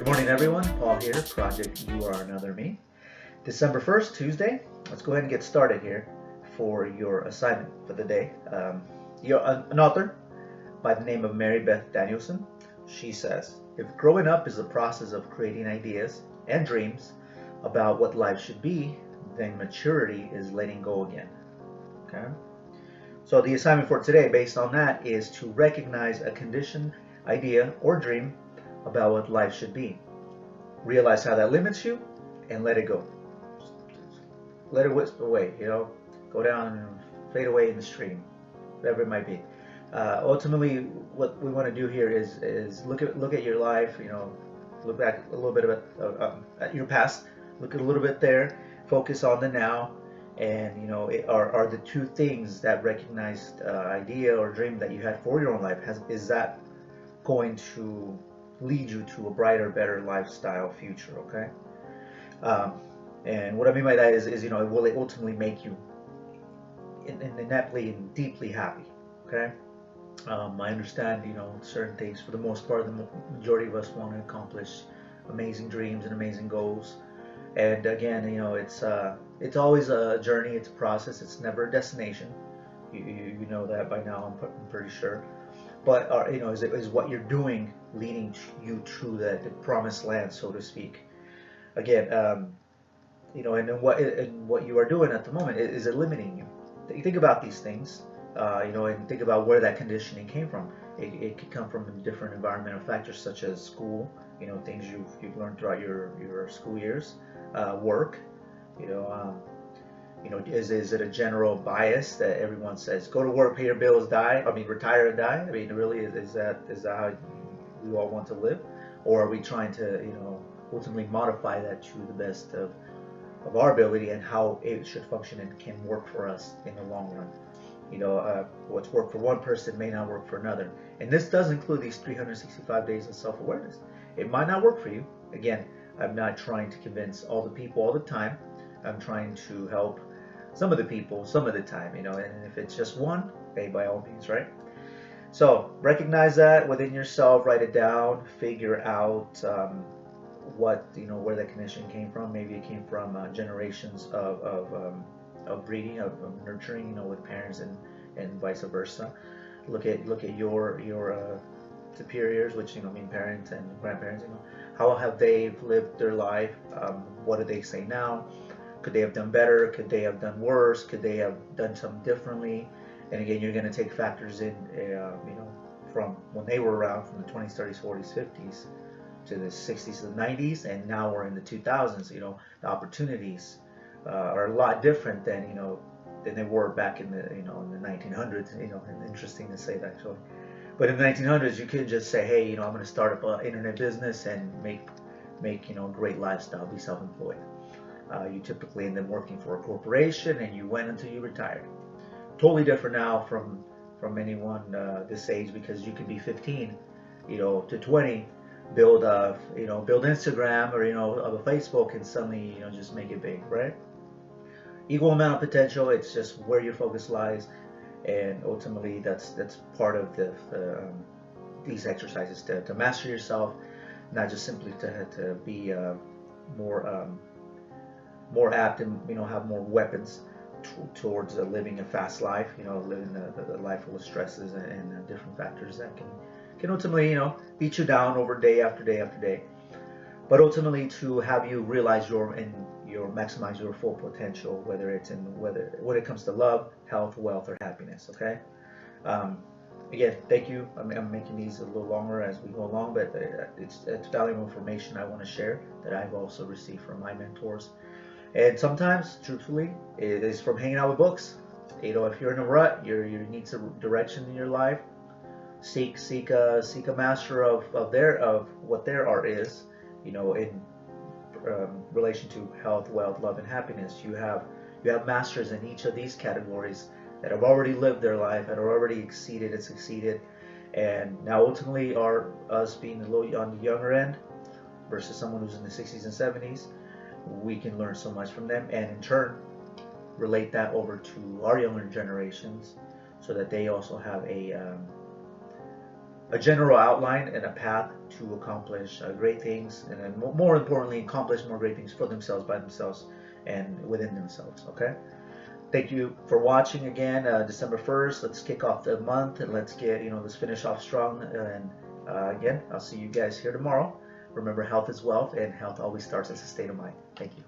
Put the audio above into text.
Good morning, everyone. Paul here, Project You Are Another Me. December 1st, Tuesday. Let's go ahead and get started here for your assignment for the day. You're an author by the name of Mary Beth Danielson. She says, if growing up is the process of creating ideas and dreams about what life should be, then maturity is letting go again. Okay? So the assignment for today, based on that, is to recognize a condition, idea, or dream about what life should be. Realize how that limits you and let it go. Let it wisp away, go down and fade away in the stream, whatever it might be. Ultimately, what we want to do here is look at your life, look back a little bit at your past, look at a little bit there, focus on the now, and are the two things, that recognized idea or dream that you had for your own life, is that going to lead you to a brighter, better lifestyle future? Okay. And what I mean by that is will it ultimately make you ineptly and deeply happy? Okay. I understand, certain things, for the most part, the majority of us want to accomplish amazing dreams and amazing goals. And again, it's always a journey, it's a process, it's never a destination. You know that by now, I'm pretty sure. But is what you're doing leading you to the promised land, so to speak? Again, and what you are doing at the moment, is it limiting you? You think about these things, and think about where that conditioning came from. It could come from different environmental factors, such as school, things you've learned throughout your school years, work, you know. Is it a general bias that everyone says, go to work, pay your bills, retire and die? I mean, really, is that how we all want to live? Or are we trying to, ultimately modify that to the best of our ability, and how it should function and can work for us in the long run? What's worked for one person may not work for another. And this does include these 365 days of self-awareness. It might not work for you. Again, I'm not trying to convince all the people all the time. I'm trying to help some of the people some of the time, and if it's just one, hey, by all means, right? So recognize that within yourself, write it down, figure out where that connection came from. Maybe it came from generations of breeding, of nurturing, with parents and vice versa. Look at your superiors, which mean parents and grandparents. How have they lived their life? What do they say now? Could they have done better? Could they have done worse? Could they have done something differently? And again, you're going to take factors in, from when they were around, from the 20s, 30s, 40s, 50s, to the 60s to the 90s, and now we're in the 2000s. The opportunities are a lot different than they were back in the in the 1900s. And interesting to say that, actually. But in the 1900s, you couldn't just say, hey, I'm going to start up an internet business and make a great lifestyle, be self-employed. You typically end up working for a corporation, and you went until you retired. Totally different now from anyone this age, because you can be 15, to 20, build Instagram or a Facebook, and suddenly just make it big, right? Equal amount of potential. It's just where your focus lies, and ultimately that's part of these exercises to master yourself, not just simply to be more apt and have more weapons towards living a fast life, living the life full of stresses and different factors that can ultimately beat you down over day after day after day, but ultimately to have you realize your maximize your full potential, whether when it comes to love, health, wealth, or happiness. Okay. Again, thank you. I'm making these a little longer as we go along, but it's valuable information I want to share that I've also received from my mentors. And sometimes, truthfully, it is from hanging out with books. If you're in a rut, you need some direction in your life. Seek a master of what their art is. In relation to health, wealth, love, and happiness. You have masters in each of these categories that have already lived their life, that are already exceeded and succeeded, and now ultimately are us being a little on the younger end versus someone who's in the 60s and 70s. We can learn so much from them, and in turn relate that over to our younger generations, so that they also have a general outline and a path to accomplish great things, and then more importantly, accomplish more great things for themselves, by themselves, and within themselves. Okay. Thank you for watching again. December 1st. Let's kick off the month and let's get let's finish off strong. And again, I'll see you guys here tomorrow. Remember, health is wealth, and health always starts as a state of mind. Thank you.